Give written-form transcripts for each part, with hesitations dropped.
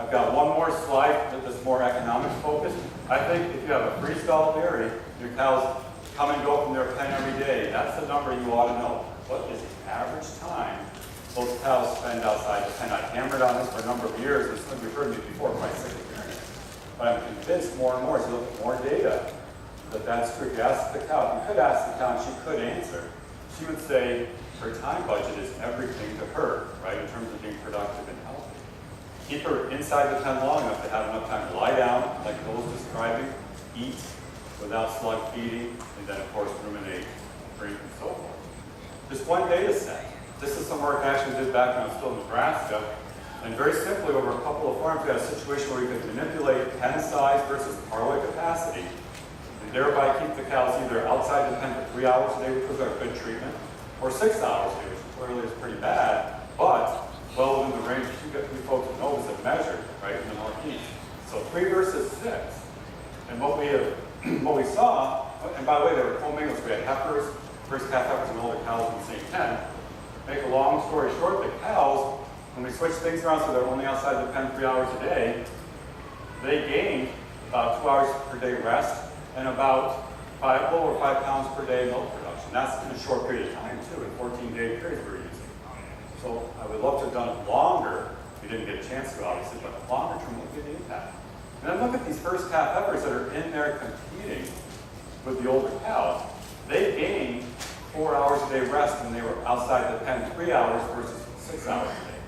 I've got one more slide that's more economics focused. I think if you have a freestall dairy, your cows come and go from their pen every day. That's the number you ought to know. What is the average time those cows spend outside the pen? I hammered on this for a number of years, and some of you heard me before, my sick of hearing it. But I'm convinced more and more, as you look at more data, that that's true. If you ask the cow, you could ask the cow, and she could answer. She would say her time budget is everything to her, right, in terms of being productive and healthy. Keep her inside the pen long enough to have enough time to lie down, like Bill was describing, eat without slug feeding, and then, of course, ruminate, drink, and so forth. Just one data set. This is some work I actually did back when I was still in Nebraska. And very simply, over a couple of farms, we had a situation where we could manipulate pen size versus parlay capacity, and thereby keep the cows either outside the pen for 3 hours a day, which was our good treatment, or 6 hours a day, which clearly is pretty bad, but well within the range that you folks know is measured, right, in the Northeast. So 3 versus 6. And what we saw, and by the way, they were commingles. We had heifers, first calf heifers and older cows in the same pen. Make a long story short, the cows, when we switched things around so they're only outside the pen 3 hours a day, they gained about 2 hours per day rest and about over 5 pounds per day milk production. That's in a short period of time too, in 14-day periods we were using. So I would love to have done it longer. We didn't get a chance to, obviously, but longer term, look at the impact. And then look at these first calf heifers that are in there competing with the older cows. They gained 4 hours a day rest when they were outside the pen 3 hours versus 6 hours a day.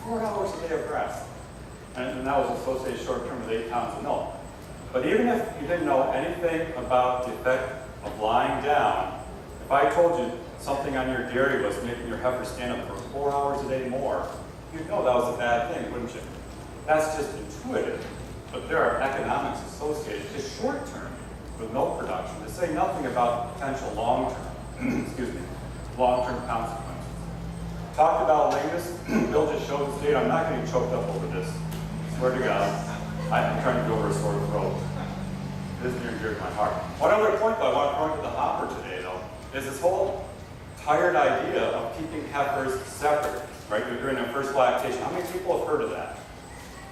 4 hours a day of rest. And that was associated short term with 8 pounds of milk. But even if you didn't know anything about the effect of lying down, if I told you something on your dairy was making your heifer stand up for 4 hours a day more, you'd know that was a bad thing, wouldn't you? That's just intuitive. But there are economics associated, just short term, with milk production, to say nothing about potential long-term, excuse me, long-term consequences. Talked about lameness. Bill just showed this data. I'm not getting choked up over this. Swear to God. I'm trying to go over a sore throat. It is near and dear to my heart. One other point, though, I want to throw into the hopper today, though, is this whole tired idea of keeping heifers separate, right? During their first lactation. How many people have heard of that?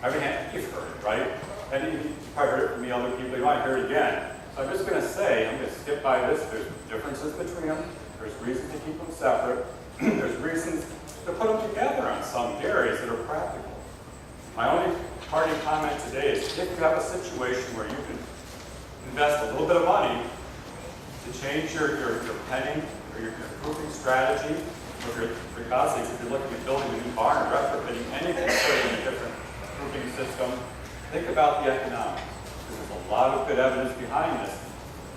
I mean, you've heard it, right? And you've probably heard it from me, other people. You might hear it again. So I'm just going to say, I'm going to skip by this. There's differences between them. There's reasons to keep them separate. There's reasons to put them together on some dairies that are practical. My only parting comment today is if you have a situation where you can invest a little bit of money to change your penning or your proofing strategy, or for God's sakes, if you're looking at building a new barn or retrofitting anything, putting in a different proofing system, think about the economics. There's a lot of good evidence behind this.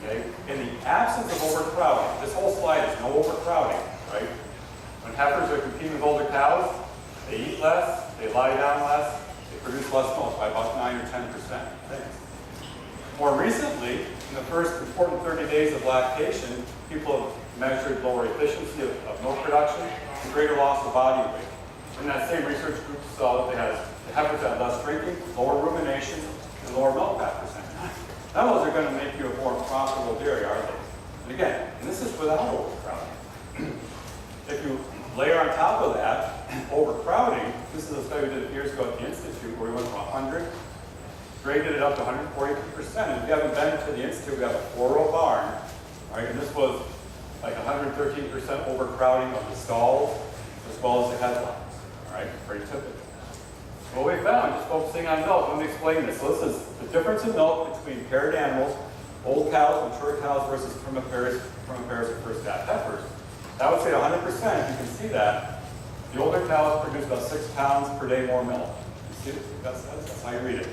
Okay? In the absence of overcrowding, this whole slide is no overcrowding, right? When heifers are competing with older cows, they eat less, they lie down less, they produce less milk by about 9 or 10%. Thanks. More recently, in the first important 30 days of lactation, people have measured lower efficiency of milk production and greater loss of body weight. In that same research group saw that the heifers had less drinking, lower rumination, and lower milk fat percent. None of those are going to make you a more profitable dairy, are they? And again, and this is without overcrowding. If you layer on top of that overcrowding, this is a study we did years ago at the Institute where we went from 100, graded it up to 143%. And if you haven't been to the Institute, we have a 4-row barn, right? And this was like 113% overcrowding of the stalls as well as the headlines, all right? Very typical. What we found, just focusing on milk, let me explain this. So this is the difference in milk between paired animals, old cows, mature cows versus primipares and first calf heifers. I would say 100%, you can see that. The older cows produce about 6 pounds per day more milk. You see it? That's how you read it.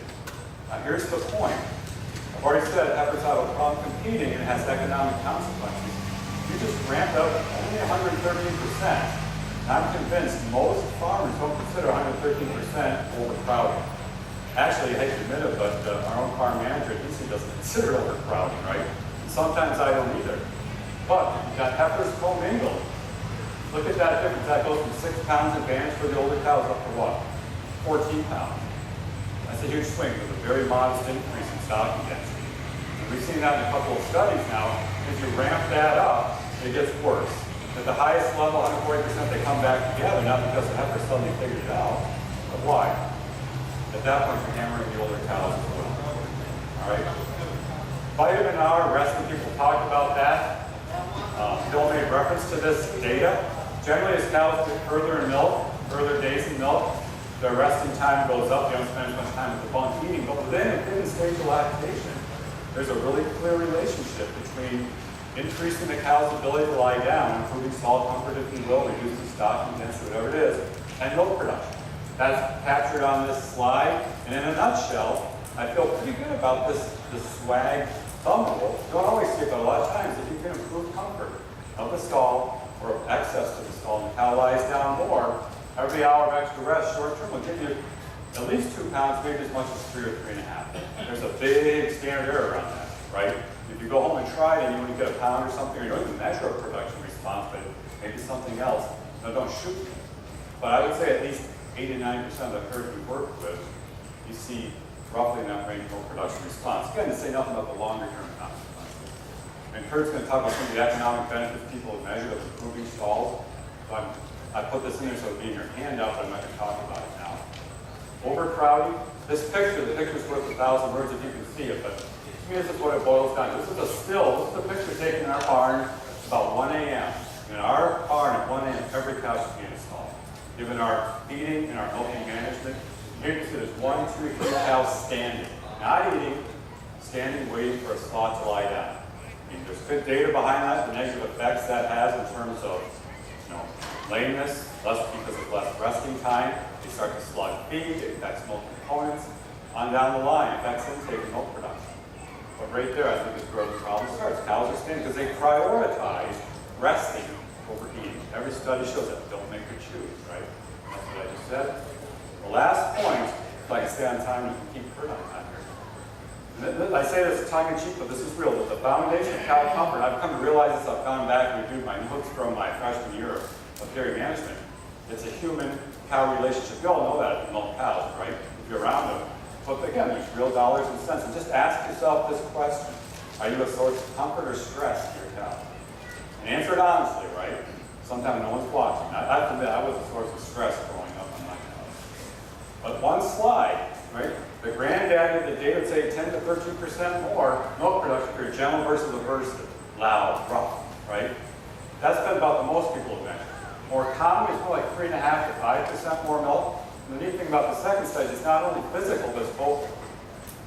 Now here's the point. I've already said heifers have a problem competing and it has economic consequences. You just ramped up only 113%. I'm convinced most farmers don't consider 113% overcrowding. Actually, I hate to admit it, but our own farm manager at DC doesn't consider it overcrowding, right? And sometimes I don't either. But if you've got heifers commingled, look at that difference. That goes from 6 pounds advantage for the older cows up to what? 14 pounds. That's a huge swing with a very modest increase in stocking density. And we've seen that in a couple of studies now. As you ramp that up, it gets worse. At the highest level, 140%, they come back together, not because the heifer suddenly figured it out, but why? They at that point you're hammering the older cows as well. All right. Vitamin R, resting people talked about that. Bill made reference to this data. Generally, as cows get further in milk, further days in milk, their resting time goes up. They don't spend as much time with the bunk eating. But within a given stage of lactation, there's a really clear relationship between increasing the cow's ability to lie down, improving stall comfort, if you will, reducing stocking density, whatever it is, and milk production. That's captured on this slide. And in a nutshell, I feel pretty good about this swag thumb rule. You don't always see it, but a lot of times, if you can improve comfort of the stall or access to the stall, and the cow lies down more, every hour of extra rest, short term, will give you at least 2 pounds, maybe as much as 3 or 3.5. There's a big standard error around that, right? If you go home and try it and you want to get a pound or something, or you don't even measure a production response, but maybe something else, no, don't shoot me. But I would say at least 80 to 90% of the herds we work with, you see roughly in that range of production response. Again, to say nothing about the longer term consequences. And Kurt's going to talk about some of the economic benefits people have measured of improving stalls. So I put this in there so it'll be in your handout, but I'm not going to talk about it now. Overcrowding. This picture, the picture's worth 1,000 words if you can see it, but to me this is what it boils down to. This is a still, this is a picture taken in our barn about 1 a.m. In our barn at 1 a.m., every cow should be in a stall. Given our feeding and our milking management, here you can see there's 1, 2, 3 cows standing, not eating, standing, waiting for a slot to lie down. I mean, there's good data behind that, the negative effects that has in terms of, lameness, less because of less resting time. They start to slug feed, it affects milk components. On down the line, it affects intake and milk production. But right there, I think is where the problem starts. Cows are standing because they prioritize resting over eating. Every study shows that. Don't make her choose, right? That's what I just said. The last point, if I can stay on time, you can keep Kurt on time here. I say this tongue-in-cheek, but this is real. That the foundation of cow comfort, I've come to realize this, I've gone back and reviewed my notes from my freshman year of dairy management. It's a human-cow relationship. You all know that if you milk cows, right? If you're around them. But again, there's real dollars and cents. And just ask yourself this question. Are you a source of comfort or stress to your cow? And answer it honestly, right? Sometimes no one's watching. I have to admit, I was a source of stress growing up on my cows. But one slide, right? The granddaddy of the data would say 10 to 13% more milk production for your gentle versus aversive, loud, rough, right? That's been about the most people have measured. More common is more like 3.5 to 5% more milk. And the neat thing about the second study is not only physical, but it's both.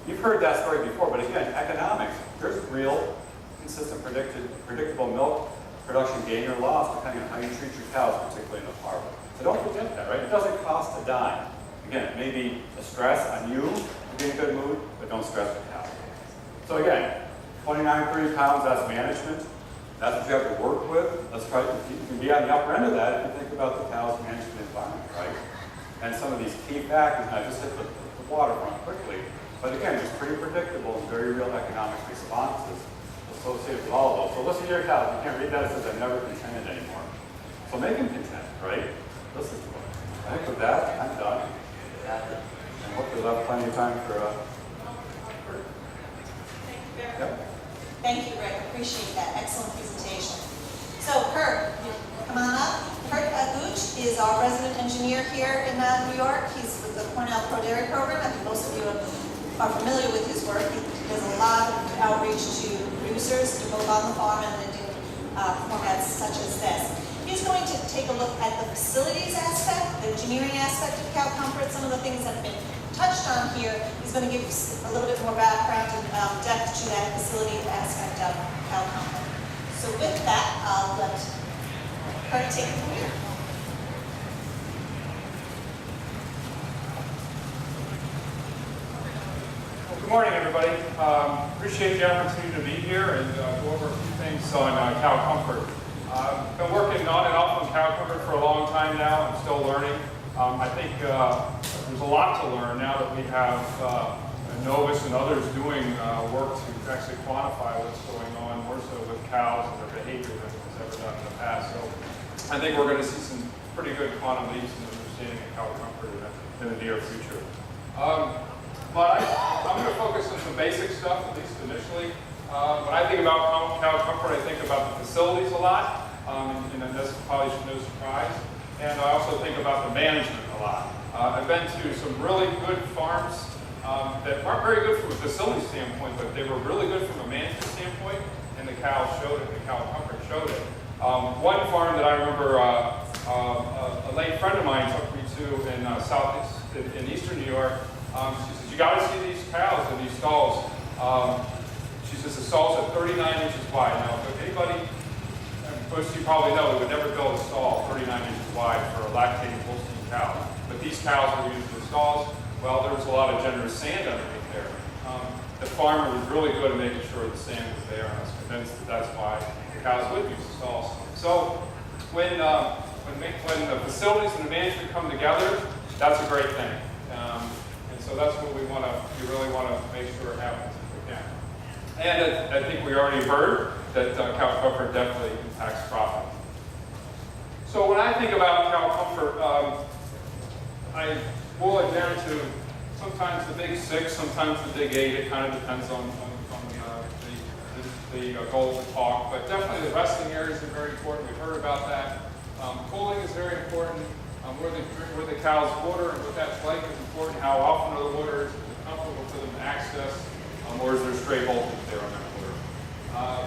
You've heard that story before, but again, economics. There's real, consistent, predictable milk production gain or loss depending on how you treat your cows, particularly in the parlor. So don't forget that, right? It doesn't cost a dime. Again, it may be a stress on you to be in a good mood, but don't stress the cow. So again, 29, 30 pounds, that's management. That's what you have to work with. Let's try to, you can be on the upper end of that if you think about the cow's management environment, right? And some of these key factors, and I just hit the waterfront quickly, but again, just pretty predictable and very real economic responses associated with all of those. So listen to your cows. You can't read that. It says I'm never contented anymore. So make them content, right? Listen to them. I think with that, I'm done. And hopefully we'll have plenty of time for yep. Thank you, Rick. Appreciate that. Excellent presentation. So, Kurt, come on up. Kurt Gooch is our resident engineer here in New York. He's with the Cornell Pro Dairy Program. I think most of you are familiar with his work. He does a lot of outreach to producers, both on the farm and in formats such as this. He's going to take a look at the facilities aspect, the engineering aspect of cow comfort, some of the things that have been touched on here. He's going to give us a little bit more background and depth to that facility aspect of cow comfort. So with that, I'll let Kurt take it from here. Well, good morning, everybody. Appreciate the opportunity to be here and go over a few things on cow comfort. I've been working on and off on cow comfort for a long time now. I'm still learning. I think there's a lot to learn now that we have Novus and others doing work to actually quantify what's going on, more so with cows and their behavior than was ever done in the past. So I think we're going to see some pretty good quantum leaps in understanding of cow comfort in the near future. But I'm going to focus on some basic stuff, at least initially. When I think about cow comfort, I think about the facilities a lot, and that's probably no surprise. And I also think about the management a lot. I've been to some really good farms that aren't very good from a facility standpoint, but they were really good from a management standpoint, and the cows showed it, the cow comfort showed it. One farm that I remember a late friend of mine took me to in eastern New York. She says, you got to see these cows in these stalls. She says the stalls are 39 inches wide. Now, if anybody, most of you probably know, we would never build a stall 39 inches wide for a lactating Holstein cow. But these cows were used in the stalls. Well, there was a lot of generous sand underneath there. The farmer was really good at making sure the sand was there, and I was convinced that that's why the cows would use the stalls. So when the facilities and the management come together, that's a great thing. And so that's what we really want to make sure happens if we can. And I think we already heard that cow comfort definitely impacts profit. So when I think about cow comfort, I boil it down to sometimes the big 6, sometimes the big 8. It kind of depends on the goal of the talk. But definitely the resting areas are very important. We've heard about that. Cooling is very important. Where the cows water and what that's like is important. How often are the waters? Is it comfortable for them to access? Or is there stray voltage there on that water?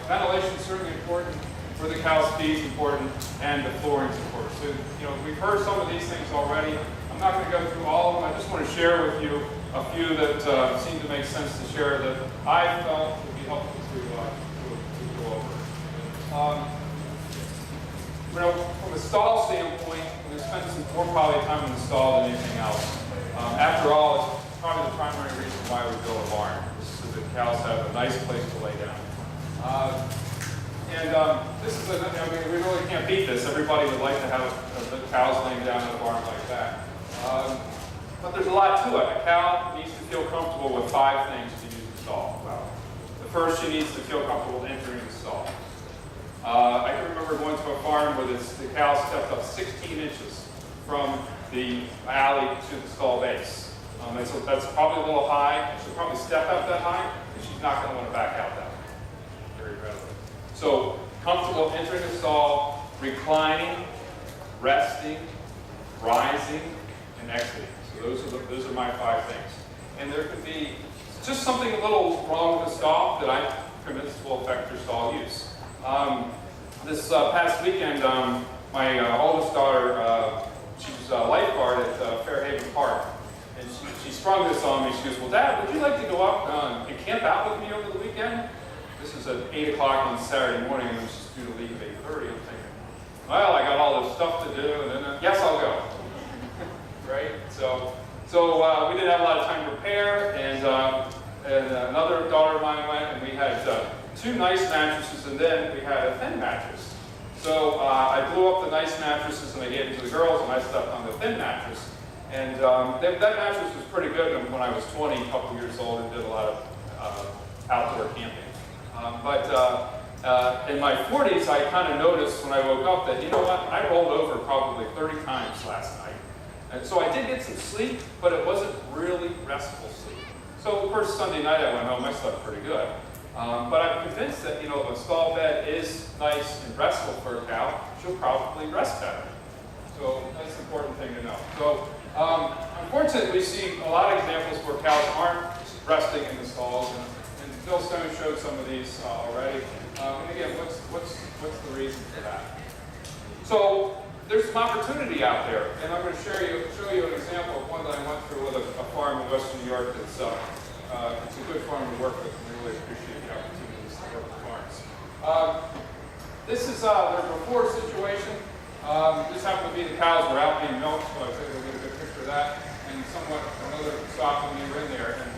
Ventilation is certainly important. Where the cows feed is important, and the flooring is important. So, we've heard some of these things already. I'm not going to go through all of them. I just want to share with you a few that seem to make sense to share that I felt would be helpful to go over. From a stall standpoint, we spend more probably time in the stall than anything else. After all, it's probably the primary reason why we build a barn, is so that cows have a nice place to lay down. This is, we really can't beat this. Everybody would like to have the cows laying down in a barn like that. But there's a lot to it. A cow needs to feel comfortable with 5 things to use the stall. The first, she needs to feel comfortable entering the stall. I can remember going to a farm where the cow stepped up 16 inches from the alley to the stall base. And so that's probably a little high. She'll probably step up that high, and she's not going to want to back out that high very readily. So comfortable entering the stall, reclining, resting, rising, and exiting. So those are my 5 things. And there could be just something a little wrong with the stall that I'm convinced will affect your stall use. This past weekend, my oldest daughter, she was a lifeguard at Fairhaven Park, and she sprung this on me. She goes, well, Dad, would you like to go up and camp out with me over the weekend? This was at 8 o'clock on Saturday morning, and she's due to leave at 8:30. I'm thinking, well, I got all this stuff to do, and then, yes, I'll go. Right? So we didn't have a lot of time to prepare, and another daughter of mine went, and we had 2 nice mattresses, and then we had a thin mattress. So I blew up the nice mattresses, and I gave them to the girls, and I slept on the thin mattress. And that mattress was pretty good when I was 20, a couple years old, and did a lot of outdoor camping. But in my 40s, I kind of noticed when I woke up that, you know what, I rolled over probably 30 times last night. And so I did get some sleep, but it wasn't really restful sleep. So of course, Sunday night I went home, I slept pretty good. But I'm convinced that, if a stall bed is nice and restful for a cow, she'll probably rest better. So that's an important thing to know. So unfortunately, we see a lot of examples where cows aren't resting in the stalls, and Phil Stone showed some of these already. And again, what's the reason for that? So there's some opportunity out there, and I'm going to show you an example of one that I went through with a farm in Western New York that's it's a good farm to work with, and we really appreciate the opportunities to work with farms. This is their before situation. This happened to be the cows were out being milked, so I was able to get a good picture of that, and somewhat another stock when they were in there. And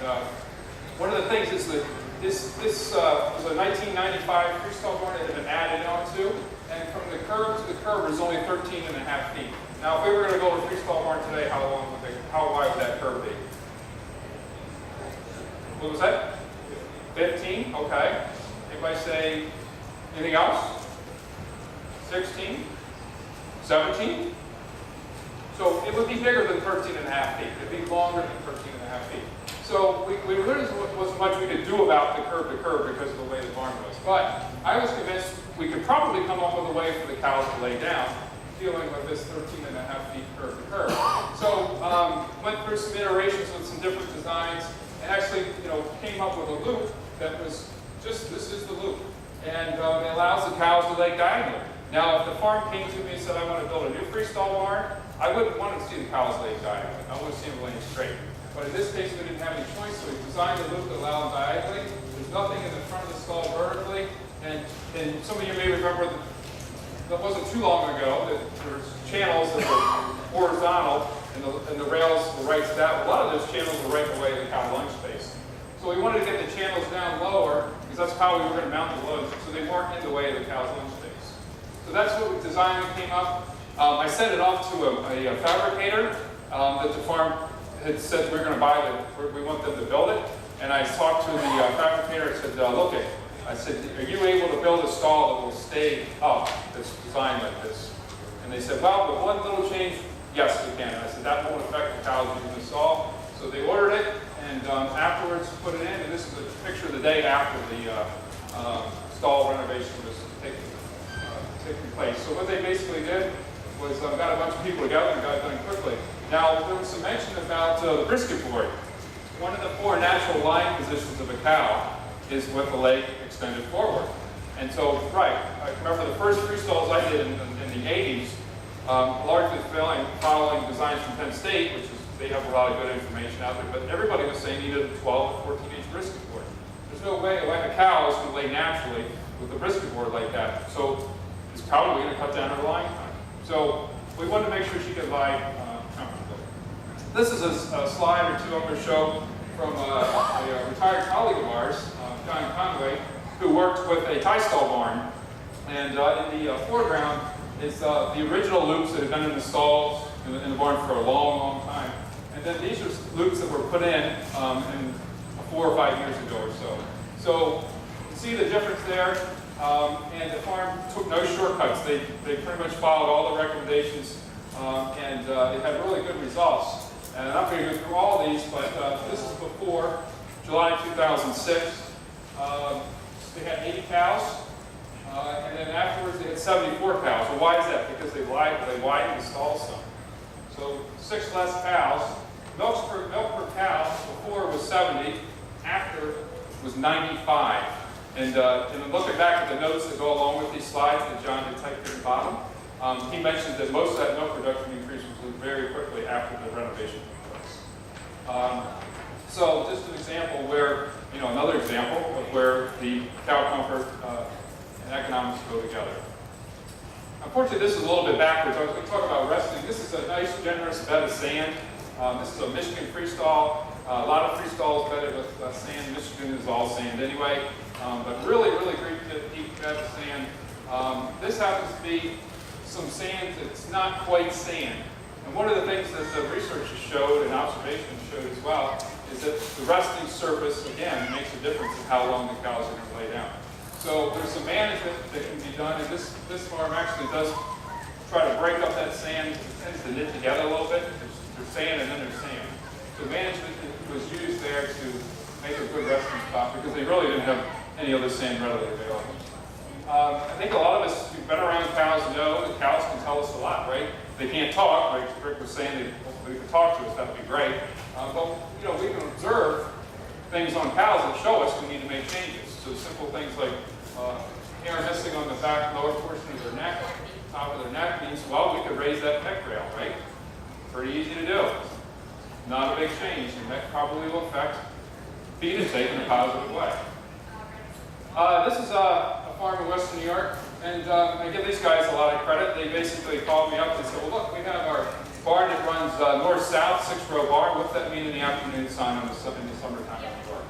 one of the things is that this was a 1995 freestyle barn that had been added onto, and from the curb to the curb is only 13.5 feet. Now, if we were going to build a freestyle barn today, how wide would that curb be? What was that? 15? Okay. Anybody say anything else? 16? 17? So it would be bigger than 13.5 feet. It would be longer than 13.5 feet. So we really wasn't much we could do about the curb to curb because of the way the barn was. But I was convinced we could probably come up with a way for the cows to lay down. dealing with this 13.5 feet curved curve. So went through some iterations with some different designs, and actually, came up with a loop that was just, this is the loop. And it allows the cows to lay diagonally. Now, if the farm came to me and said, I want to build a new freestall barn, I wouldn't want to see the cows lay diagonally. I want to see them laying straight. But in this case, we didn't have any choice, so we designed a loop that allowed them diagonally. There's nothing in the front of the stall vertically. And some of you may remember that wasn't too long ago that there was channels that were horizontal and the rails were right to that. A lot of those channels were right away in the cow lung space. So we wanted to get the channels down lower because that's how we were going to mount the loads, so they weren't in the way of the cow's lung space. So that's what we designed and came up. I sent it off to a fabricator that the farm had said we're going to buy we want them to build it. And I talked to the fabricator and said, look, I said, are you able to build a stall that will stay up that's designed like this? And they said, well, with one little change, yes, we can. And I said, that won't affect the cows using the stall. So they ordered it, and afterwards put it in. And this is a picture of the day after the stall renovation was taking place. So what they basically did was got a bunch of people together and got it done quickly. Now, there was some mention about the brisket board. One of the 4 natural lying positions of a cow is with the leg extended forward. And so, right, I remember the first freestalls I did in the 80s, largely following designs from Penn State, which is, they have a lot of good information out there, but everybody was saying you needed a 12 or 14-inch brisket board. There's no way like a cow is going to lay naturally with a brisket board like that. So is probably going to cut down her lying time. So we wanted to make sure she could lie comfortably. This is a slide or two I'm going to show from a retired colleague of ours, John Conway, who worked with a tie stall barn. And in the foreground is the original loops that had been in the stalls in the barn for a long, long time. And then these are loops that were put in 4 or 5 years ago or so. So you can see the difference there. And the farm took no shortcuts. They pretty much followed all the recommendations, and it had really good results. And I'm not going to go through all these, but this is before July 2006. They had 80 cows, and then afterwards they had 74 cows. Well, why is that? Because they widened the stall some. So 6 less cows. Milk per cow before was 70, after was 95. And looking back at the notes that go along with these slides that John had typed at the bottom, he mentioned that most of that milk production increase was very quickly after the renovation took place. So just an example where, another example of where the cow comfort and economics go together. Unfortunately, this is a little bit backwards. I was going to talk about resting. This is a nice, generous bed of sand. This is a Michigan freestall. A lot of freestalls bedded with sand. Michigan is all sand anyway. But really, really great deep bed of sand. This happens to be some sand that's not quite sand. And one of the things that the researchers showed and observations showed as well is that the resting surface, again, makes a difference in how long the cows are going to lay down. So there's some management that can be done, and this farm actually does try to break up that sand. It tends to knit together a little bit. There's sand and then there's sand. So management was used there to make a good resting spot because they really didn't have any other sand readily available. I think a lot of us who've been around cows know that cows can tell us a lot, right? They can't talk, like Rick was saying, they can talk to us, that'd be great. But we can observe things on cows that show us we need to make changes. So simple things like hair missing on the back lower portion of their neck, top of their neck means, well, we could raise that neck rail, right? Pretty easy to do. Not a big change, and that probably will affect feed intake in a positive way. This is a farm in Western New York, and I give these guys a lot of credit. They basically called me up and said, well, look, we have our barn that runs north-south, 6-row barn. What's that mean in the afternoon sun in the summertime in New York?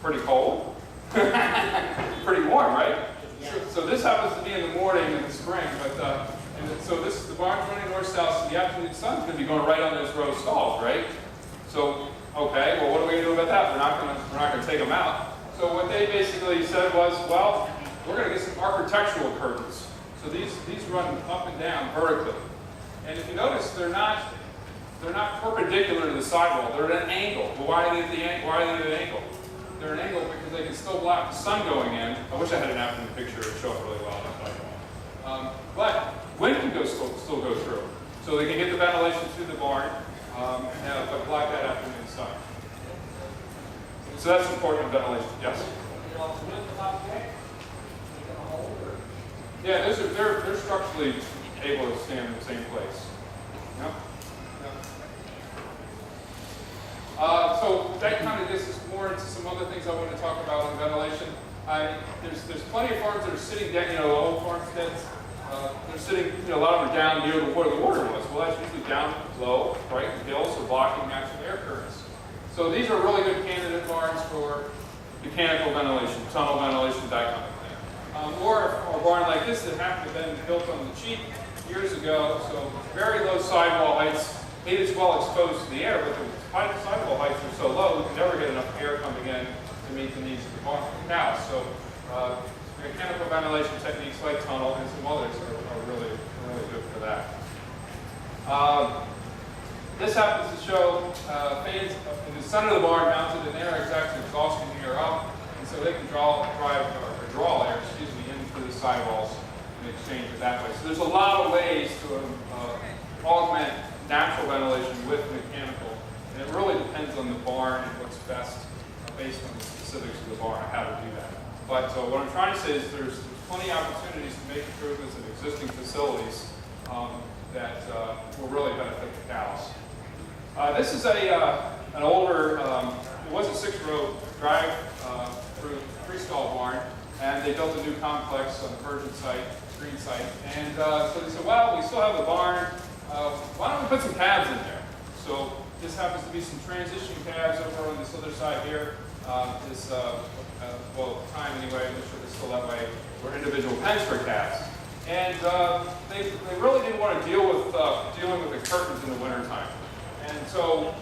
Pretty cold. Pretty warm, right? Yeah. So this happens to be in the morning in the spring, but so the barn's running north-south, so the afternoon sun's going to be going right on those row stalls, right? So, okay, well, what are we going to do about that? We're not going to take them out. So what they basically said was, well, we're going to get some architectural curtains. So these run up and down vertically. And if you notice, they're not perpendicular to the sidewall. They're at an angle. Well, why are they at an angle? They're an angle because they can still block the sun going in. I wish I had an afternoon picture to show it really well. But wind can still go through. So they can get the ventilation through the barn but block that out from the inside. So that's important ventilation, yes? Yeah, they're structurally able to stand in the same place. Yep. So that kind of gets us more into some other things I want to talk about on ventilation. There's plenty of farms that are sitting down, old farmsteads. They're sitting, a lot of them are down near where the water was. Well, that's usually down low, right? The hills are blocking natural air currents. So these are really good candidate barns for mechanical ventilation, tunnel ventilation, that kind of thing. Or a barn like this that happened to have been built on the cheap years ago, so very low sidewall heights. It is well exposed to the air, but the sidewall heights are so low, we can never get enough air coming in to meet the needs of the barn cows. So mechanical ventilation techniques like tunnel and some others are really good for that. This happens to show fans in the center of the barn mounted in air exhaust exhausting the air up, and so they can draw air, in through the sidewalls and exchange it that way. So there's a lot of ways to augment natural ventilation with mechanical, and it really depends on the barn and what's best based on the specifics of the barn and how to do that. But what I'm trying to say is there's plenty of opportunities to make improvements in existing facilities that will really benefit the cows. This is an older, it was a 6-row drive through freestall barn, and they built a new complex on the Virgin site, green site. And so they said, well, we still have the barn. Why don't we put some calves in there? So this happens to be some transition calves over on this other side here. Well, at the time anyway, I'm not sure it's still that way, were individual pens for calves. And they really didn't want to deal with dealing with the curtains in the wintertime. And so,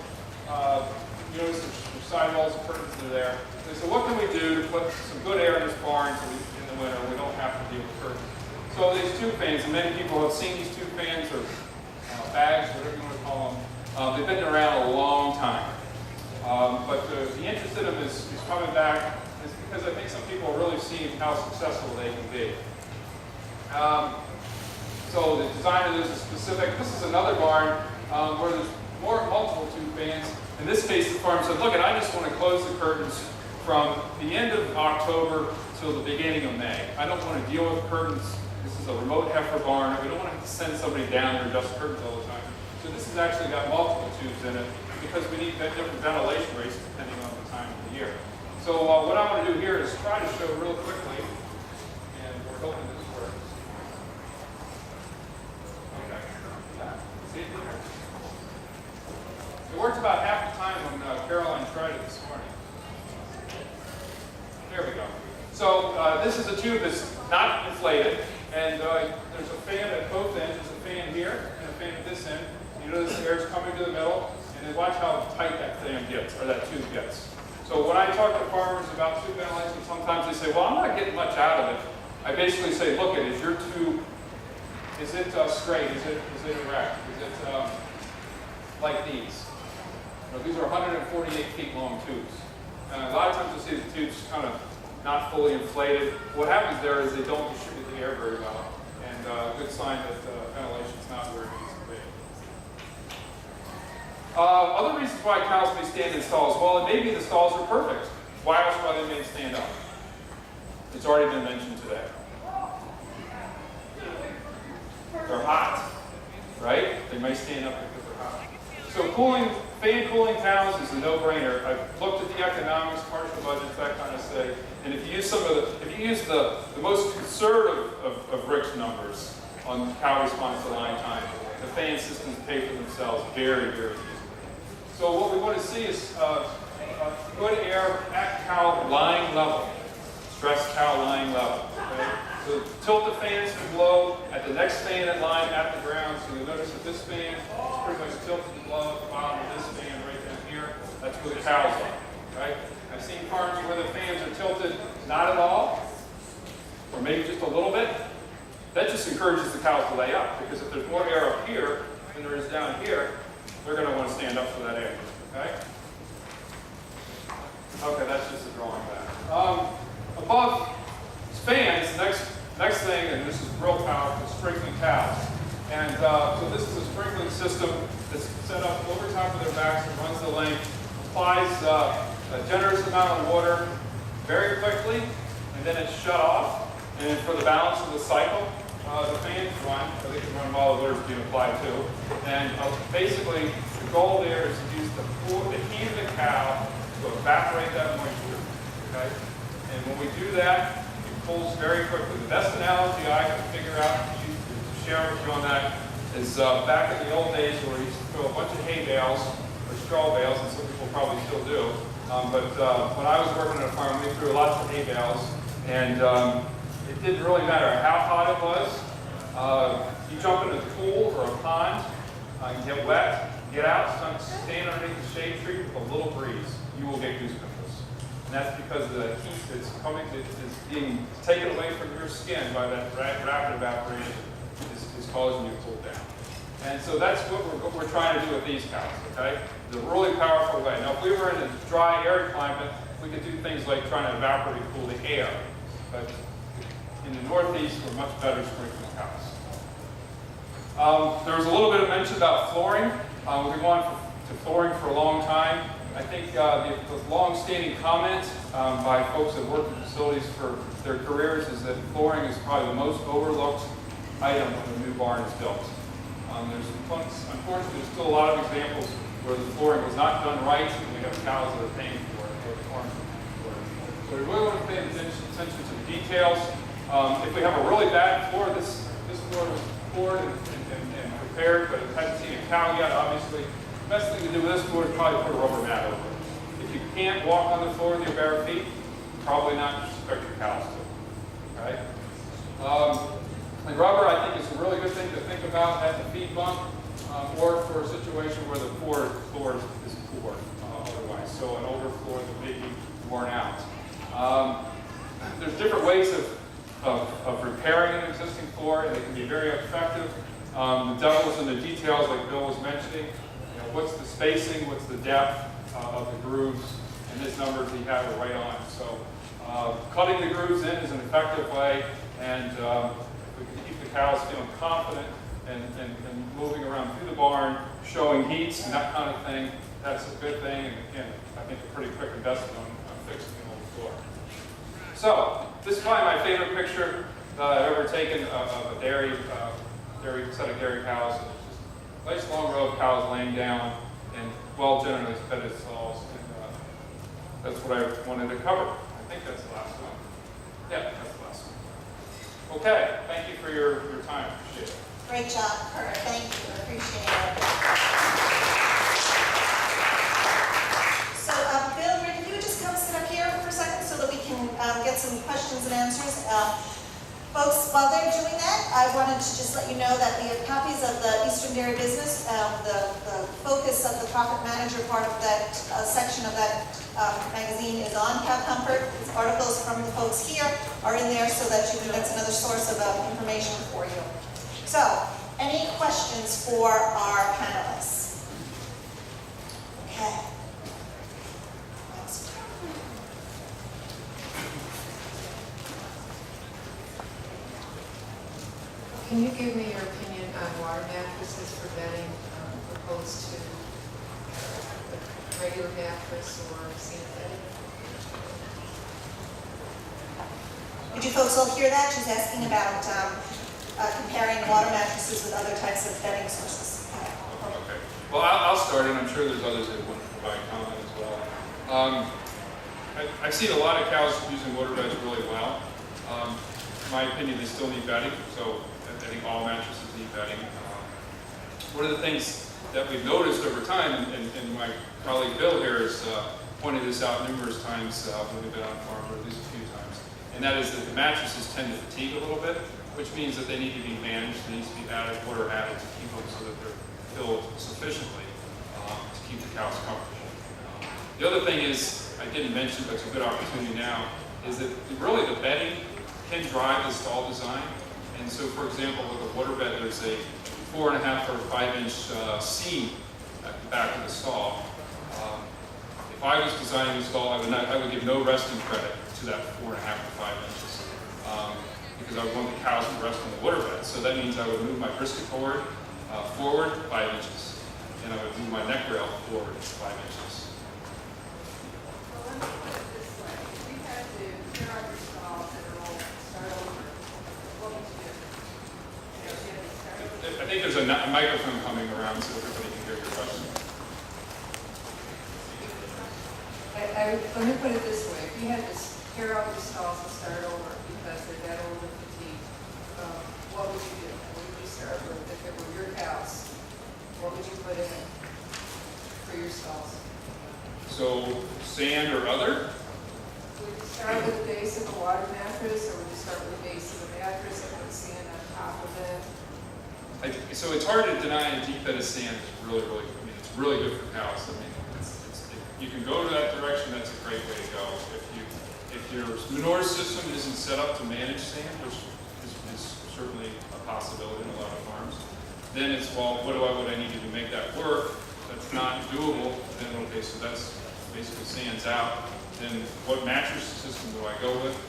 you notice there's sidewalls and curtains that are there. They said, what can we do to put some good air in this barn so in the winter we don't have to deal with curtains? So these tube fans, and many people have seen these tube fans or bags, whatever you want to call them. They've been around a long time. But the interest in them is coming back is because I think some people are really seeing how successful they can be. So the design of this is specific. This is another barn where there's multiple tube fans. In this case, the farm said, look, I just want to close the curtains from the end of October till the beginning of May. I don't want to deal with curtains. This is a remote heifer barn. We don't want to have to send somebody down there and adjust curtains all the time. So this has actually got multiple tubes in it because we need different ventilation rates depending on the time of the year. So what I want to do here is try to show real quickly, and we're hoping this works. Okay. See it there? It worked about half the time when Caroline tried it this morning. There we go. So this is a tube that's not inflated, and there's a fan at both ends. There's a fan here and a fan at this end. You notice the air is coming to the middle, and then watch how tight that fan gets, or that tube gets. So when I talk to farmers about tube ventilation, sometimes they say, well, I'm not getting much out of it. I basically say, look, is your tube, is it straight? Is it erect? Is it like these? These are 148 feet long tubes. And a lot of times you'll see the tubes kind of not fully inflated. What happens there is they don't distribute the air very well. And a good sign that ventilation is not where it needs to be. Other reasons why cows may stand in stalls. Well, it may be the stalls are perfect. Why else why they may stand up? It's already been mentioned today. They're hot, right? They may stand up because they're hot. So fan cooling cows is a no-brainer. I've looked at the economics, partial budgets, that kind of thing. And if you use the most conservative of Rick's numbers on cow response to line time, the fan systems pay for themselves very, very easily. So what we want to see is good air at cow lying level, stress cow lying level. Okay? So tilt the fans to blow at the next fan in line at the ground. So you'll notice that this fan is pretty much tilted to blow at the bottom of this fan right down here. That's where the cows are, right? I've seen farms where the fans are tilted not at all, or maybe just a little bit. That just encourages the cows to lay up, because if there's more air up here than there is down here, they're going to want to stand up for that air, okay? Okay, that's just a drawing back. Above fans, next thing, and this is real powerful, sprinkling cows. And so this is a sprinkling system that's set up over top of their backs and runs the length, applies a generous amount of water very quickly, and then it's shut off. And for the balance of the cycle, the fans run, so they can run while the water is being applied too. And basically, the goal there is to use the heat of the cow to evaporate that moisture. Okay? And when we do that, it pulls very quickly. The best analogy I can figure out to share with you on that is back in the old days where we used to throw a bunch of hay bales or straw bales, and some people probably still do. But when I was working on a farm, we threw lots of hay bales, and it didn't really matter how hot it was. You jump in a pool or a pond, you get wet, get out, stand underneath the shade tree with a little breeze. You will get goose pimples. And that's because the heat that's coming, is being taken away from your skin by that rapid evaporation is causing you to cool down. And so that's what we're trying to do with these cows, okay? It's a really powerful way. Now, if we were in a dry, arid climate, we could do things like trying to evaporate and cool the air. But in the Northeast, we're much better sprinkling cows. There was a little bit of mention about flooring. We've been going to flooring for a long time. I think the long-standing comment by folks that work in facilities for their careers is that flooring is probably the most overlooked item when a new barn is built. Unfortunately, there's still a lot of examples where the flooring was not done right, and we have cows that are paying for it, or the farms are paying for it. So we really want to pay attention to the details. If we have a really bad floor, this floor was poured and prepared, but it hasn't seen a cow yet, obviously. The best thing to do with this floor is probably put a rubber mat over it. If you can't walk on the floor with your bare feet, probably not expect your cows to. Okay? And rubber, I think, is a really good thing to think about at the feed bump, or for a situation where the floor is poor otherwise. So an older floor that may be worn out. There's different ways of repairing an existing floor, and they can be very effective. The devil's in the details, like Bill was mentioning. You know, what's the spacing, what's the depth of the grooves, and this numbers he had are right on. So cutting the grooves in is an effective way, and we can keep the cows feeling confident and moving around through the barn, showing heats and that kind of thing. That's a good thing, and again, I think a pretty quick investment on fixing the old floor. So this is probably my favorite picture I've ever taken of a set of dairy cows. It's just a nice long row of cows laying down and well generally bedded stalls. And that's what I wanted to cover. I think that's the last one. Yeah, that's the last one. Okay, thank you for your time. Appreciate it. Great job, Kurt. Thank you. Appreciate it. So, Bill, Rick, if you would just come sit up here for a second so that we can get some questions and answers. Folks, while they're doing that, I wanted to just let you know that we have copies of the Eastern Dairy Business. The focus of the Profit Manager part of that section of that magazine is on Cow Comfort. These articles from the folks here are in there so that that's another source of information for you. So, any questions for our panelists? Okay. Can you give me your opinion on water mattresses for bedding opposed to a regular mattress or synthetic? Did you folks all hear that? She's asking about comparing water mattresses with other types of bedding sources. Okay. Well, I'll start, and I'm sure there's others that want to provide comment as well. I've seen a lot of cows using water beds really well. In my opinion, they still need bedding, so I think all mattresses need bedding. One of the things that we've noticed over time, and my colleague Bill here has pointed this out numerous times when we've been on farm, or at least a few times, and that is that the mattresses tend to fatigue a little bit, which means that they need to be managed. There needs to be added water added to keep them so that they're filled sufficiently to keep the cows comfortable. The other thing is, I didn't mention, but it's a good opportunity now, is that really the bedding can drive the stall design. And so, for example, with a water bed, there's a 4.5 or 5-inch seam at the back of the stall. If I was designing the stall, I would give no resting credit to that 4.5 or 5 inches. because I would want the cows to rest on the waterbed. So that means I would move my brisket forward 5 inches, and I would move my neck rail forward 5 inches. Well, let me put it this way. If we had to clear out your stalls and roll, start over, what would you do? You know, if you had to start over. I think there's a microphone coming around so everybody can hear your question. Let me put it this way. If you had to clear out your stalls and start over because they're that old and fatigued, what would you do? What would you start with? If it were your cows, what would you put in for your stalls? So sand or other? Would you start with the base of a water mattress, or would you start with the base of a mattress and put sand on top of it? So it's hard to deny a deep bed of sand is really, I mean, it's really good for cows. I mean, you can go to that direction, that's a great way to go. If your manure system isn't set up to manage sand, which is certainly a possibility in a lot of farms, then it's, well, what I need to do to make that work? That's not doable. Then, okay, so that's basically sand's out. Then what mattress system do I go with?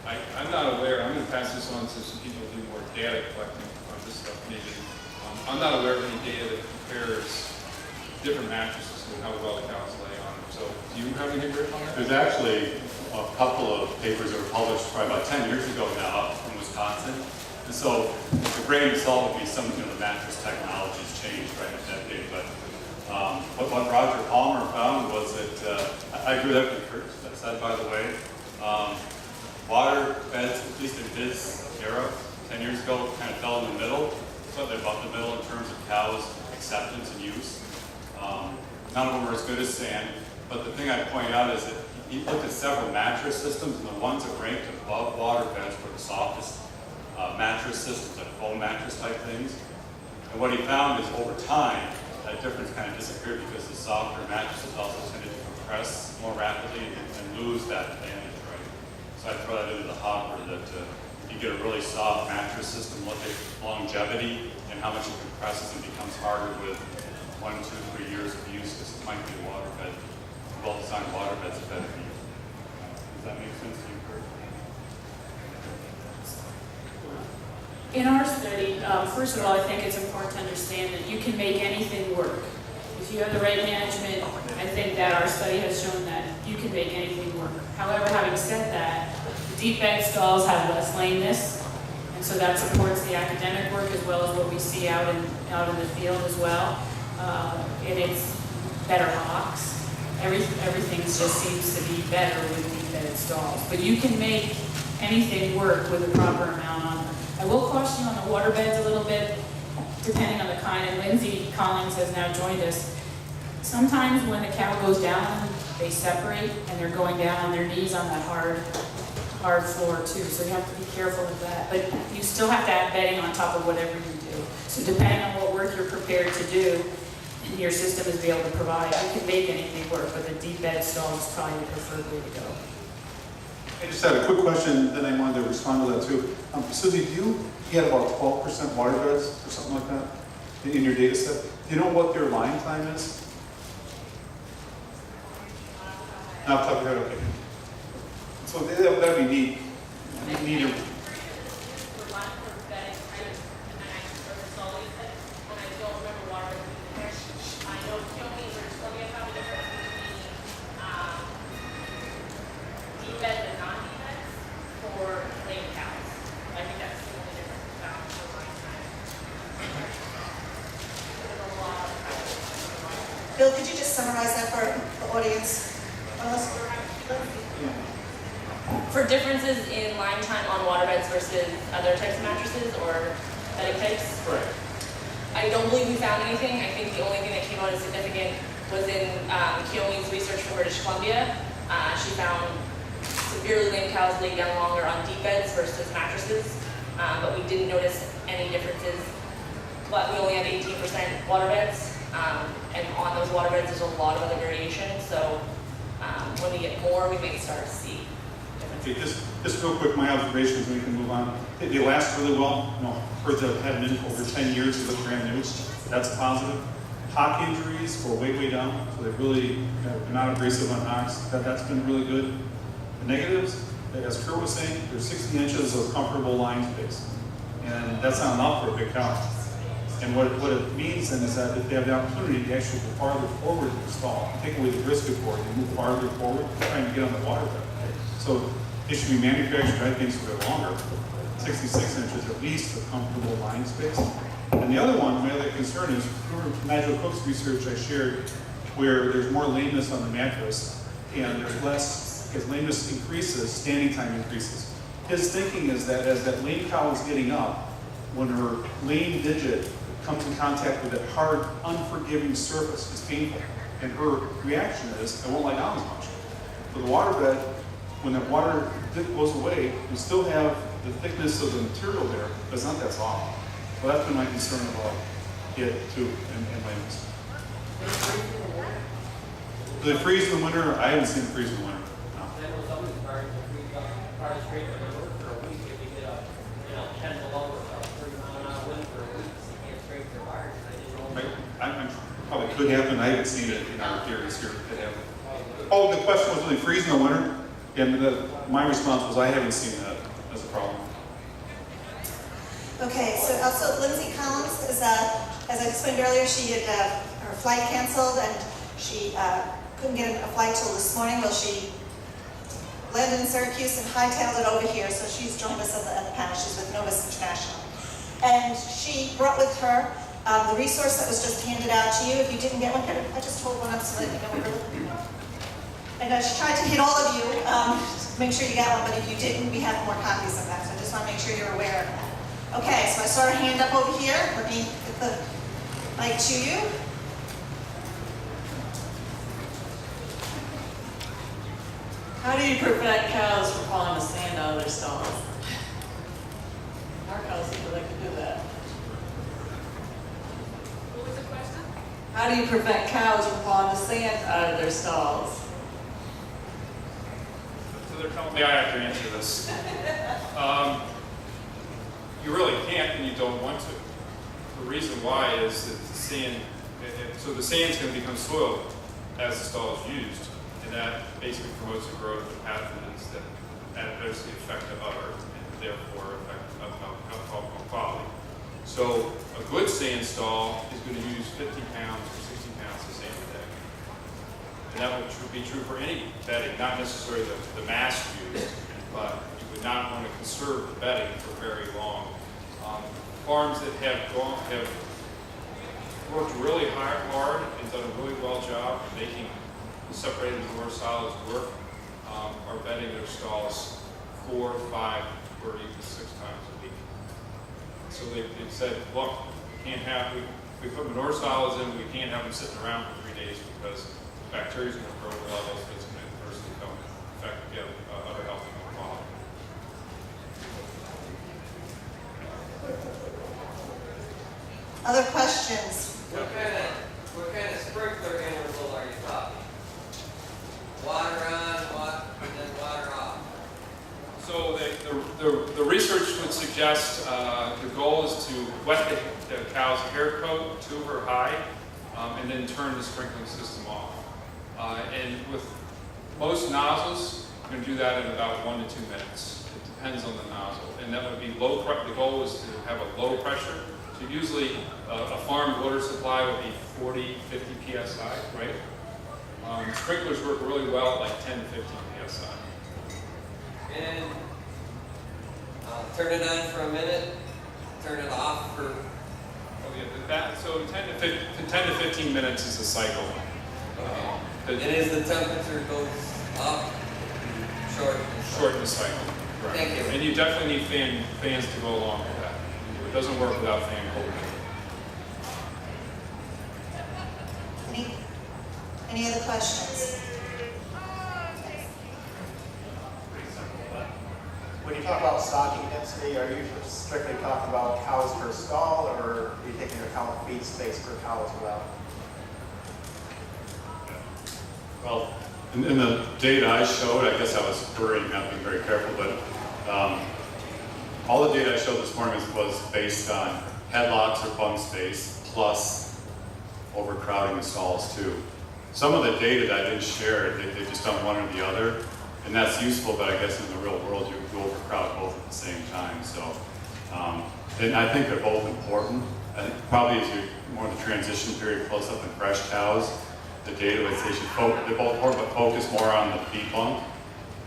I'm not aware. I'm going to pass this on to some people who do more data collecting on this stuff maybe. I'm not aware of any data that compares different mattresses and how well the cows lay on them. So do you have anything on that? There's actually a couple of papers that were published probably about 10 years ago now in Wisconsin. And so the grain of salt would be some of the mattress technologies changed right at that date. But what Roger Palmer found was that, I agree with everything Kurt said, by the way. Water beds, at least in his era, 10 years ago, kind of fell in the middle. Slightly above the middle in terms of cows' acceptance and use. None of them were as good as sand. But the thing I'd point out is that he looked at several mattress systems, and the ones that ranked above water beds were the softest mattress systems, like foam mattress type things. And what he found is over time, that difference kind of disappeared because the softer mattresses also tended to compress more rapidly and lose that advantage, right? So I throw that into the hopper that you get a really soft mattress system, look at longevity and how much it compresses and becomes harder with 1, 2, 3 years of use. This might be a water bed. Well-designed water beds are better for you. Does that make sense to you, Kurt? In our study, first of all, I think it's important to understand that you can make anything work. If you have the right management, I think that our study has shown that you can make anything work. However, having said that, the deep bed stalls have less lameness, and so that supports the academic work as well as what we see out in the field as well. And it's better hocks. Everything just seems to be better with deep bed stalls. But you can make anything work with a proper amount on them. I will caution you on the water beds a little bit, depending on the kind, and Lindsay Collins has now joined us. Sometimes when the cow goes down, they separate and they're going down on their knees on that hard floor too, so you have to be careful of that. But you still have to add bedding on top of whatever you do. So depending on what work you're prepared to do, and your system is be able to provide, you can make anything work, but the deep bed stall is probably the preferred way to go. I just had a quick question, then I wanted to respond to that too. Susie, you had about 12% water beds or something like that in your data set. Do you know what their line time is? Off the top of your head, okay. So that'd be neat. Neat. Bill, could you just summarize that for the audience? For differences in line time on waterbeds versus other types of mattresses or bedding types? Correct. I don't believe we found anything. I think the only thing that came out as significant was in Keomi's research from British Columbia. She found severely lame cows lay down longer on deep beds versus mattresses, but we didn't notice any differences. But we only had 18% waterbeds, and on those waterbeds there's a lot of other variation. So when we get more, we may start to see differences. Okay, just real quick, my observations, and we can move on. They last really well. You know, herds that have had them in over 10 years, they look brand new. That's positive. Hock injuries go way down, so they really are not abrasive on hocks. That's been really good. The negatives, that, as Kurt was saying, there's 60 inches of comfortable line space. And that's not enough for a big cow. And what it means then is that if they have the opportunity to actually go farther forward in the stall, take away the brisket board and move farther forward, trying to get on the water bed. So they should be manufactured, I think, so they're longer, 66 inches at least of comfortable line space. And the other one, my other concern is, remember Nigel Cook's research I shared, where there's more lameness on the mattress, and there's less, as lameness increases, standing time increases. His thinking is that as that lame cow is getting up, when her lame digit comes in contact with that hard, unforgiving surface, it's painful. And her reaction is, I won't lie down as much. For the waterbed, when that water goes away, we still have the thickness of the material there, but it's not that soft. So that's been my concern about it too, and lameness. Do they freeze in the winter? I haven't seen it freeze in the winter. No. Then with some of these cars, if we got cars straight from the road for a week, if we get a, 10 below or 30 mile an hour wind for a week, you can't straight their wires. I didn't know. I'm probably could happen. I haven't seen it in our areas here. It happened. Oh, the question was, do they freeze in the winter? And my response was, I haven't seen that as a problem. Okay, so also Lindsay Collins is, as I explained earlier, she had her flight canceled and she couldn't get a flight till this morning. Well, she landed in Syracuse and hightailed it over here, so she's joined us at the panel. She's with Novus International. And she brought with her the resource that was just handed out to you. If you didn't get one, I just hold one up so that you know what you're looking for. And she tried to hit all of you, make sure you got one, but if you didn't, we have more copies of that, so I just want to make sure you're aware of that. Okay, so I saw her hand up over here. Let me get the mic to you. How do you prevent cows from falling the sand out of their stalls? Our cows seem to like to do that. What was the question? How do you prevent cows from falling the sand out of their stalls? So they're telling me I have to answer this. You really can't and you don't want to. The reason why is that the sand, so the sand's going to become soil as the stall is used, and that basically promotes the growth of pathogens that adversely affect the udder and therefore affect alcohol quality. So a good sand stall is going to use 50 pounds or 60 pounds of sand a day. And that would be true for any bedding, not necessarily the mass used, but you would not want to conserve the bedding for very long. Farms that have worked really hard and done a really well job in making separated manure solids work are bedding their stalls 4, 5, or even 6 times a week. So they said, look, we put manure solids in, we can't have them sitting around for 3 days because bacteria is going to grow to levels that's going to adversely affect other health and quality. Other questions? What kind of sprinkler interval are you talking? Water on, and then water off? So the research would suggest the goal is to wet the cow's hair coat to her hide and then turn the sprinkling system off. And with most nozzles, you can do that in about 1 to 2 minutes. It depends on the nozzle. And that would be low pressure. The goal is to have a low pressure. So usually a farm water supply would be 40, 50 psi, right? Sprinklers work really well at like 10 to 15 psi. And turn it on for a minute, turn it off for... Oh yeah, so 10 to 15 minutes is a cycle. And as the temperature goes up, Shorten the cycle. Right. Thank you. And you definitely need fans to go along with that. It doesn't work without fan cold. Any other questions? Pretty simple, but when you talk about stocking density, are you strictly talking about cows per stall, or are you taking into account feed space per cow as well? Well, in the data I showed, I guess I was hurrying, not being very careful, but all the data I showed this morning was based on headlocks or bunk space plus overcrowding the stalls too. Some of the data that I didn't share, they've just done one or the other. And that's useful, but I guess in the real world, you overcrowd both at the same time. So, and I think they're both important. I think probably as you're more in the transition period, close up in fresh cows, the data would say they're both important, but focus more on the feed bump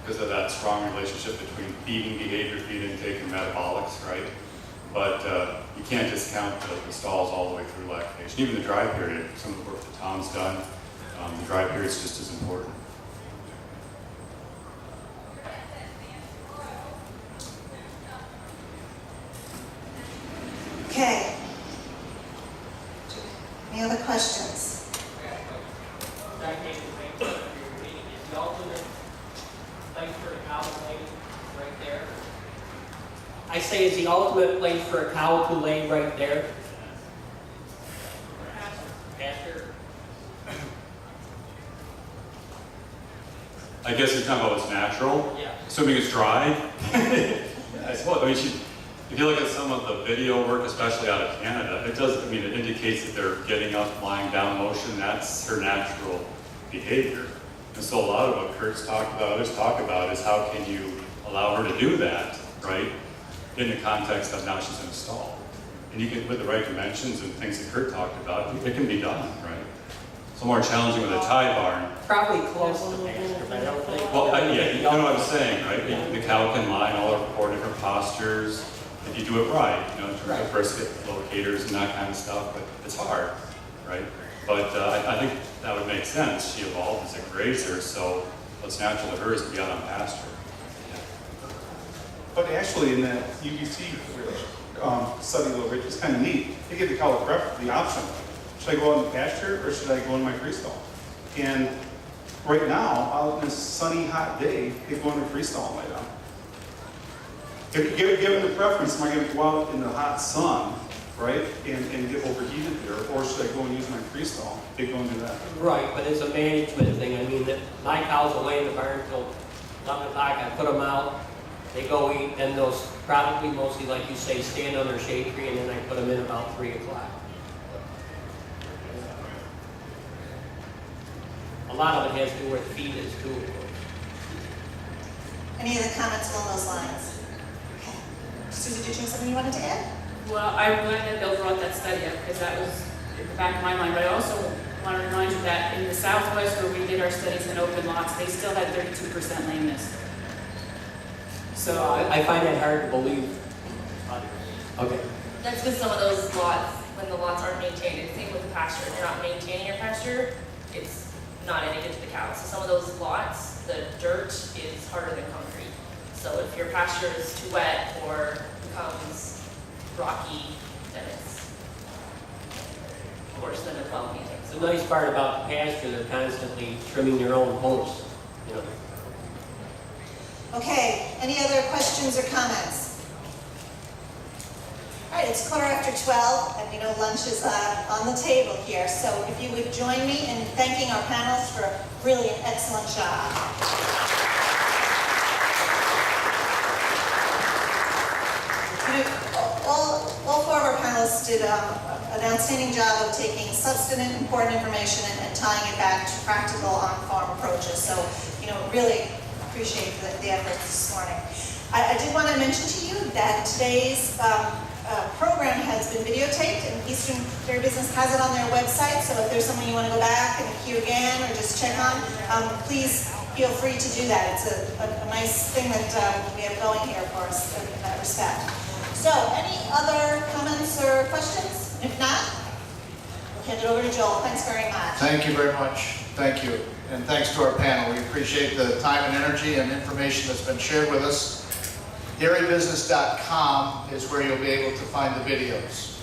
because of that strong relationship between feeding behavior, feed intake, and metabolics, right? But you can't discount the stalls all the way through lactation. Even the dry period, some of the work that Tom's done, the dry period is just as important. Okay. Any other questions? That came to me, if you're reading, is the ultimate place for a cow to lay right there? I say, is the ultimate place for a cow to lay right there? Pasture. I guess you're talking about what's natural, Yeah. assuming it's dry. I suppose. I mean, if you look at some of the video work, especially out of Canada, it does. I mean, it indicates that they're getting up, lying down motion. That's her natural behavior. And so a lot of what Kurt's talked about, others talk about, is how can you allow her to do that, right? In the context of now she's in a stall, and you can with the right dimensions and things that Kurt talked about, it can be done, right? It's more challenging with a tie barn. Probably close to pasture, but I don't think. Well, yeah, you know what I'm saying, right? The cow can lie in all of 4 different postures if you do it right, you know, in terms of brisket locators and that kind of stuff, but it's hard, right? But I think that would make sense. She evolved as a grazer, so what's natural to her is to be out on pasture. But actually, in that UBC study, though, Rich, it's kind of neat. They give the cow the option. Should I go out in the pasture or should I go in my freestall? And right now, out in this sunny, hot day, they go in the freestall and lay down. If given the preference, am I going to go out in the hot sun, right, and get overheated there, or should I go and use my freestall? They go and do that. Right, but it's a management thing. I mean, my cows will lay in the barn until 11 o'clock. I put them out, they go eat, and they'll probably mostly, like you say, stand under a shade tree, and then I put them in about 3 o'clock. A lot of it has to do where the feed is too. Any other comments along those lines? Okay. Susie, did you have something you wanted to add? Well, I'm glad that Bill brought that study up because that was in the back of my mind. But I also want to remind you that in the Southwest, where we did our studies in open lots, they still had 32% lameness. So I find that hard to believe. Okay. That's because some of those lots, when the lots aren't maintained, it's the same with the pasture. If you're not maintaining your pasture, it's not any good to the cows. So some of those lots, the dirt is harder than concrete. So if your pasture is too wet or becomes rocky, then it's worse than a well-maintained. The nice part about the pasture, they're constantly trimming their own posts, you know. Okay, any other questions or comments? All right, it's 12:15, and we know lunch is on the table here. So if you would join me in thanking our panelists for really an excellent job. All 4 of our panelists did an outstanding job of taking substantive, important information and tying it back to practical on-farm approaches. So, really appreciate the effort this morning. I did want to mention to you that today's program has been videotaped, and Eastern Dairy Business has it on their website. So if there's something you want to go back and hear again or just check on, please feel free to do that. It's a nice thing that we have going here for us in that respect. So, any other comments or questions? If not, we'll hand it over to Joel. Thanks very much. Thank you very much. Thank you. And thanks to our panel. We appreciate the time and energy and information that's been shared with us. DairyBusiness.com is where you'll be able to find the videos.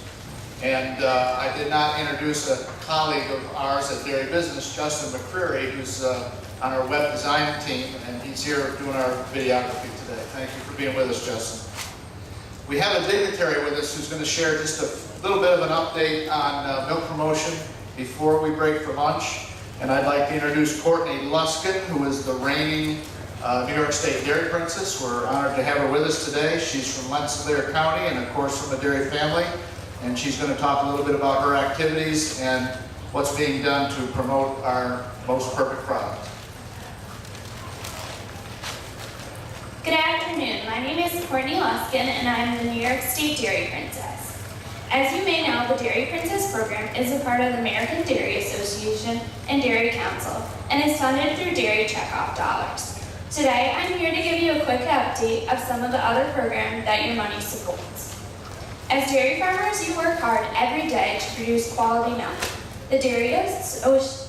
And I did not introduce a colleague of ours at Dairy Business, Justin McCreary, who's on our web design team, and he's here doing our videography today. Thank you for being with us, Justin. We have a dignitary with us who's going to share just a little bit of an update on milk promotion before we break for lunch. And I'd like to introduce Courtney Luskin, who is the reigning New York State Dairy Princess. We're honored to have her with us today. She's from Rensselaer County and, of course, from a dairy family. And she's going to talk a little bit about her activities and what's being done to promote our most perfect product. is Courtney Luskin, and I'm the New York State Dairy Princess. As you may know, the Dairy Princess program is a part of the American Dairy Association and Dairy Council, and is funded through dairy checkoff dollars. Today, I'm here to give you a quick update of some of the other programs that your money supports. As dairy farmers, you work hard every day to produce quality milk. The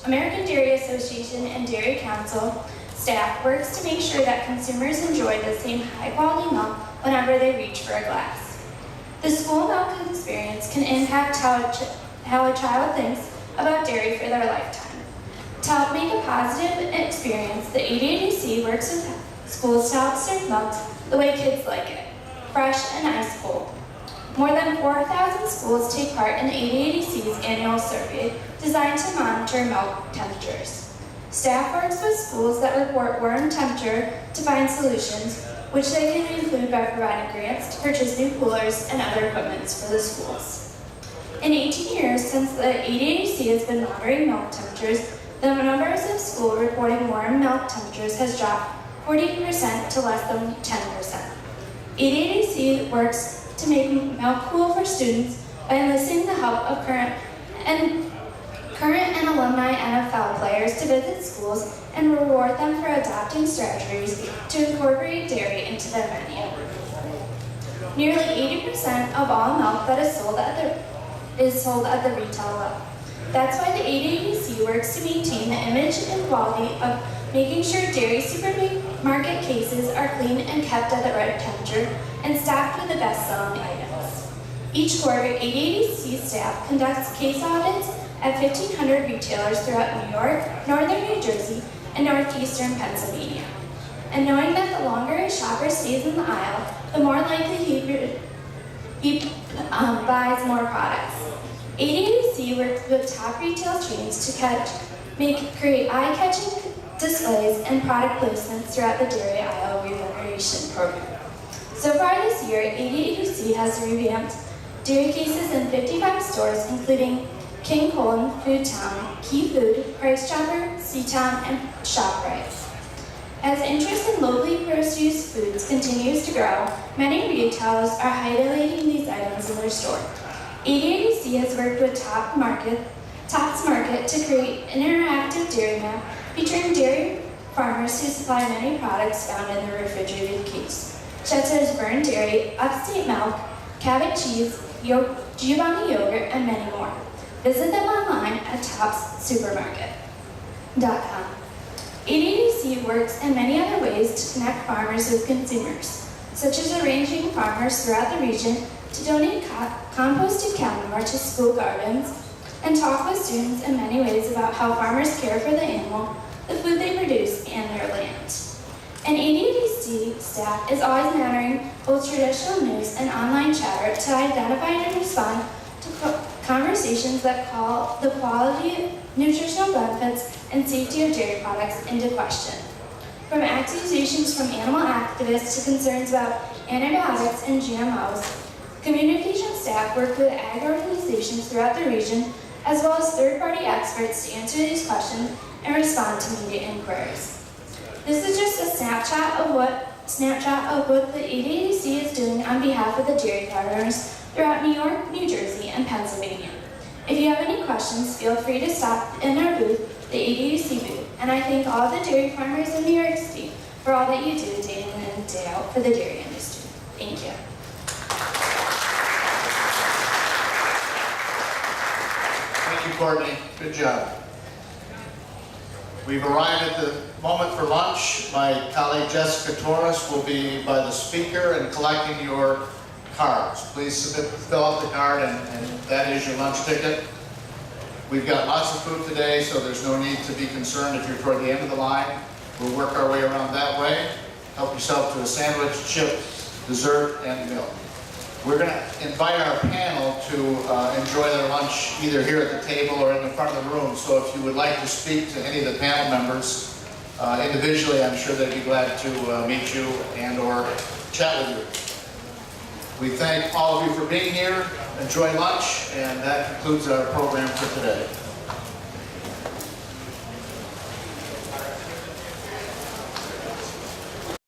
American Dairy Association and Dairy Council staff works to make sure that consumers enjoy the same high-quality milk whenever they reach for a glass. The school milk experience can impact how a child thinks about dairy for their lifetime. To help make a positive experience, the ADADC works with schools to help serve milk the way kids like it, fresh and ice cold. More than 4,000 schools take part in the ADADC's annual survey designed to monitor milk temperatures. Staff works with schools that report warm temperature to find solutions, which they can include by providing grants to purchase new coolers and other equipment for the schools. In 18 years since the ADADC has been monitoring milk temperatures, the numbers of schools reporting warm milk temperatures has dropped 40% to less than 10%. ADADC works to make milk cool for students by enlisting the help of current and alumni NFL players to visit schools and reward them for adopting strategies to incorporate dairy into their menu. Nearly 80% of all milk that is sold at the retail level. That's why the ADADC works to maintain the image and quality of making sure dairy supermarket cases are clean and kept at the right temperature and stocked with the best-selling items. Each quarter, ADADC staff conducts case audits at 1,500 retailers throughout New York, northern New Jersey, and northeastern Pennsylvania. And knowing that the longer a shopper stays in the aisle, the more likely he buys more products. ADADC works with top retail chains to create eye-catching displays and product placements throughout the dairy aisle remuneration program. So far this year, ADADC has revamped dairy cases in 55 stores, including King Kullen, Food Town, Key Food, Price Chopper, C-Town, and ShopRite. As interest in locally produced foods continues to grow, many retailers are highlighting these items in their store. ADADC has worked with Tops Market to create an interactive dairy map featuring dairy farmers who supply many products found in the refrigerated case, such as Burned Dairy, Upstate Milk, Cabot Cheese, Giovanni Yogurt, and many more. Visit them online at topssupermarket.com. ADADC works in many other ways to connect farmers with consumers, such as arranging farmers throughout the region to donate composted cow manure to school gardens, and talk with students in many ways about how farmers care for the animal, the food they produce, and their land. And ADADC staff is always monitoring both traditional news and online chatter to identify and respond to conversations that call the quality, nutritional benefits, and safety of dairy products into question. From accusations from animal activists to concerns about antibiotics and GMOs, communication staff work with ag organizations throughout the region, as well as third-party experts to answer these questions and respond to media inquiries. This is just a snapshot of what the ADADC is doing on behalf of the dairy farmers throughout New York, New Jersey, and Pennsylvania. If you have any questions, feel free to stop in our booth, the ADADC booth, and I thank all the dairy farmers in New York State for all that you do day in and day out for the dairy industry. Thank you. Thank you, Courtney. Good job. We've arrived at the moment for lunch. My colleague Jessica Torres will be by the speaker and collecting your cards. Please fill out the card, and that is your lunch ticket. We've got lots of food today, so there's no need to be concerned if you're toward the end of the line. We'll work our way around that way. Help yourself to a sandwich, chip, dessert, and milk. We're going to invite our panel to enjoy their lunch either here at the table or in the front of the room. So if you would like to speak to any of the panel members individually, I'm sure they'd be glad to meet you and or chat with you. We thank all of you for being here. Enjoy lunch, and that concludes our program for today.